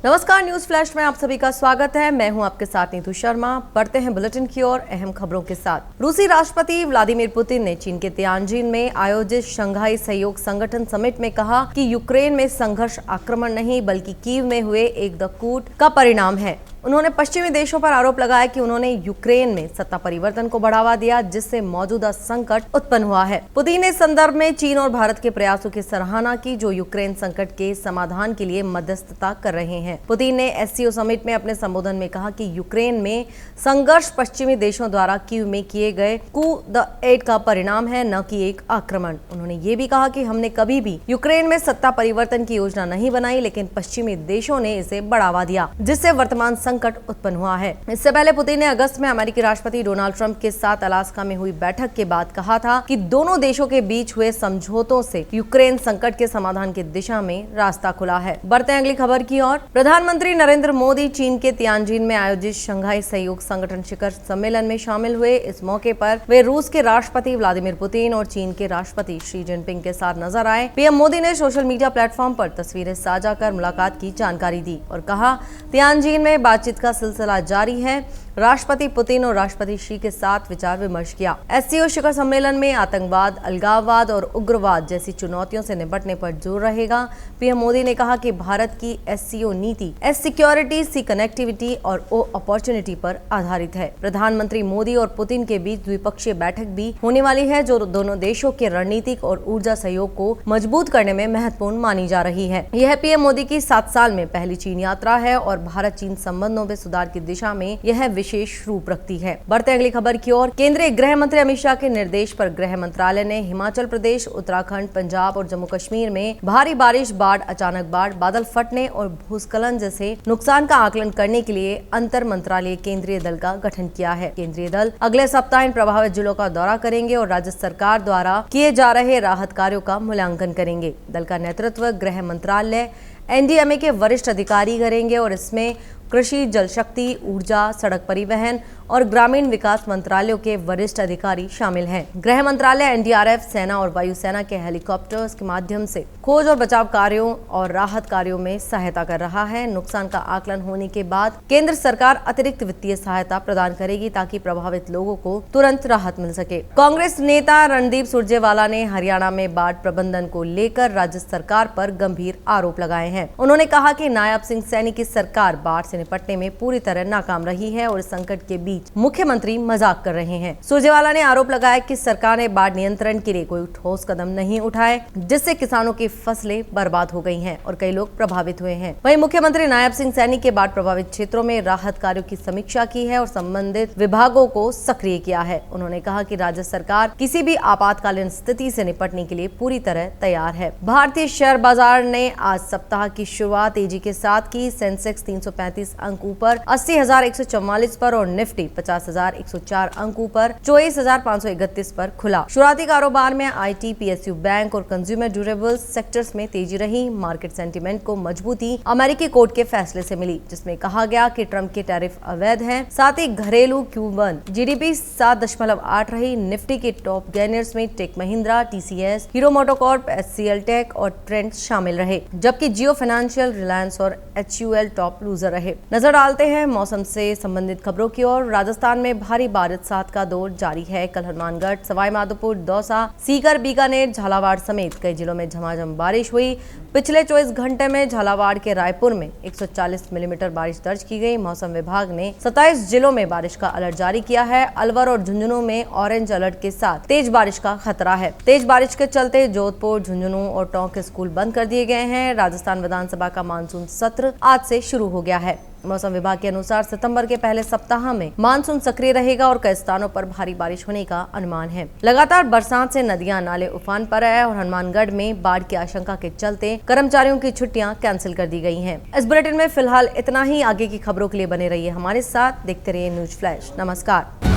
नमस्कार, news flash में आप सभी का स्वागत है। मैं हूं आपके साथ नीतू शर्मा। बढ़ते हैं बुलेटिन की ओर अहम खबरों के साथ। रूसी राष्ट्रपति व्लादिमीर पुतिन ने चीन के तियानजिन में आयोजित शंघाई सहयोग संगठन समिट में कहा कि यूक्रेन में संघर्ष आक्रमण नहीं बल्कि कीव में हुए एक द कूट का परिणाम है। उन्होंने पश्चिमी देशों पर आरोप लगाया कि उन्होंने यूक्रेन में सत्ता परिवर्तन को बढ़ावा दिया, जिससे मौजूदा संकट उत्पन्न हुआ है। पुतिन ने इस संदर्भ में चीन और भारत के प्रयासों की सराहना की, जो यूक्रेन संकट के समाधान के लिए मध्यस्थता कर रहे हैं। पुतिन ने एससीओ समिट में अपने संबोधन में कहा कि यूक्रेन में संघर्ष पश्चिमी देशों द्वारा कीव में किए गए कू द एड का परिणाम है, न कि एक आक्रमण। उन्होंने ये भी कहा कि हमने कभी भी यूक्रेन में सत्ता परिवर्तन की योजना नहीं बनाई, लेकिन पश्चिमी देशों ने इसे बढ़ावा दिया, जिससे वर्तमान संकट उत्पन्न हुआ है। इससे पहले पुतिन ने अगस्त में अमेरिकी राष्ट्रपति डोनाल्ड ट्रंप के साथ अलास्का में हुई बैठक के बाद कहा था कि दोनों देशों के बीच हुए समझौतों से यूक्रेन संकट के समाधान की दिशा में रास्ता खुला है। बढ़ते हैं अगली खबर की ओर। प्रधानमंत्री नरेंद्र मोदी चीन के तियानजिन में आयोजित शंघाई सहयोग संगठन शिखर सम्मेलन में शामिल हुए। इस मौके पर वे रूस के राष्ट्रपति व्लादिमीर पुतिन और चीन के राष्ट्रपति शी जिनपिंग के साथ नजर आए। पीएम मोदी ने सोशल मीडिया प्लेटफॉर्म पर तस्वीरें साझा कर मुलाकात की जानकारी दी और कहा, तियानजिन में बातचीत का सिलसिला जारी है। राष्ट्रपति पुतिन और राष्ट्रपति शी के साथ विचार विमर्श किया। एससीओ शिखर सम्मेलन में आतंकवाद, अलगाववाद और उग्रवाद जैसी चुनौतियों से निपटने पर जोर रहेगा। पीएम मोदी ने कहा कि भारत की एससीओ नीति एस सिक्योरिटी, सी कनेक्टिविटी और ओ अपॉर्चुनिटी पर आधारित है। प्रधानमंत्री मोदी और पुतिन के बीच द्विपक्षीय बैठक भी होने वाली है, जो दोनों देशों के रणनीतिक और ऊर्जा सहयोग को मजबूत करने में महत्वपूर्ण मानी जा रही है। यह पीएम मोदी की 7 साल में पहली चीन यात्रा है और भारत चीन संबंधों में सुधार की दिशा में यह विशेष रूप रखती है। बढ़ते अगली खबर की ओर। केंद्रीय गृह मंत्री अमित शाह के निर्देश पर गृह मंत्रालय ने हिमाचल प्रदेश, उत्तराखंड, पंजाब और जम्मू कश्मीर में भारी बारिश, बाढ़, अचानक बाढ़, बादल फटने और भूस्खलन जैसे नुकसान का आकलन करने के लिए अंतर मंत्रालय केंद्रीय दल का गठन किया है। केंद्रीय दल अगले सप्ताह इन प्रभावित जिलों का दौरा करेंगे और राज्य सरकार द्वारा किए जा रहे राहत कार्यों का मूल्यांकन करेंगे। दल का नेतृत्व गृह मंत्रालय एनडीएमए के वरिष्ठ अधिकारी करेंगे और इसमें कृषि, जल शक्ति, ऊर्जा, सड़क परिवहन और ग्रामीण विकास मंत्रालयों के वरिष्ठ अधिकारी शामिल हैं। गृह मंत्रालय एनडीआरएफ, सेना और वायुसेना के हेलीकॉप्टर्स के माध्यम से खोज और बचाव कार्यों और राहत कार्यों में सहायता कर रहा है। नुकसान का आकलन होने के बाद केंद्र सरकार अतिरिक्त वित्तीय सहायता प्रदान करेगी ताकि प्रभावित लोगों को तुरंत राहत मिल सके। कांग्रेस नेता रणदीप सुरजेवाला ने हरियाणा में बाढ़ प्रबंधन को लेकर राज्य सरकार पर गंभीर आरोप लगाए हैं। उन्होंने कहा कि नायब सिंह सैनी की सरकार बाढ़ से निपटने में पूरी तरह नाकाम रही है और इस संकट के बीच मुख्यमंत्री मजाक कर रहे हैं। सुरजेवाला ने आरोप लगाया कि सरकार ने बाढ़ नियंत्रण के लिए कोई ठोस कदम नहीं उठाए, जिससे किसानों की फसलें बर्बाद हो गई हैं और कई लोग प्रभावित हुए हैं। वहीं मुख्यमंत्री नायब सिंह सैनी के बाढ़ प्रभावित क्षेत्रों में राहत कार्यों की समीक्षा की है और संबंधित विभागों को सक्रिय किया है। उन्होंने कहा कि राज्य सरकार किसी भी आपातकालीन स्थिति से निपटने के लिए पूरी तरह तैयार है। भारतीय शेयर बाजार ने आज सप्ताह की शुरुआत तेजी के साथ की। सेंसेक्स 335 अंक ऊपर 80,144 पर और निफ्टी 50,104 अंक ऊपर 24,531 पर खुला। शुरुआती कारोबार में आईटी, पीएसयू बैंक और कंज्यूमर ड्यूरेबल्स सेक्टर्स में तेजी रही। मार्केट सेंटीमेंट को मजबूती अमेरिकी कोर्ट के फैसले से मिली, जिसमें कहा गया कि ट्रंप के टैरिफ अवैध हैं। साथ ही घरेलू Q1 जीडीपी 7.8 रही। निफ्टी के टॉप गेनर्स में टेक महिंद्रा, टीसीएस, हीरो मोटोकॉर्प, एचसीएल टेक और ट्रेंड शामिल रहे, जबकि जियो फाइनेंशियल, रिलायंस और HUL टॉप लूजर रहे। नजर डालते हैं मौसम से संबंधित खबरों की ओर। राजस्थान में भारी बारिश का दौर जारी है। कल हनुमानगढ़, सवाई माधोपुर, दौसा, सीकर, बीकानेर, झालावाड़ समेत कई जिलों में झमाझम बारिश हुई। पिछले 24 घंटे में झालावाड़ के रायपुर में 140 मिलीमीटर बारिश दर्ज की गई। मौसम विभाग ने 27 जिलों में बारिश का अलर्ट जारी किया है। अलवर और झुंझुनू में ऑरेंज अलर्ट के साथ तेज बारिश का खतरा है। तेज बारिश के चलते जोधपुर, झुंझुनू और टोंक के स्कूल बंद कर दिए गए हैं। राजस्थान विधानसभा का मानसून सत्र आज से शुरू हो गया है। मौसम विभाग के अनुसार सितंबर के पहले सप्ताह में मानसून सक्रिय रहेगा और कई स्थानों पर भारी बारिश होने का अनुमान है। लगातार बरसात से नदियां, नाले उफान पर है और हनुमानगढ़ में बाढ़ की आशंका के चलते कर्मचारियों की छुट्टियां कैंसिल कर दी गई हैं। इस बुलेटिन में फिलहाल इतना ही। आगे की खबरों के लिए बने रहिए हमारे साथ, देखते रहिए न्यूज फ्लैश। नमस्कार।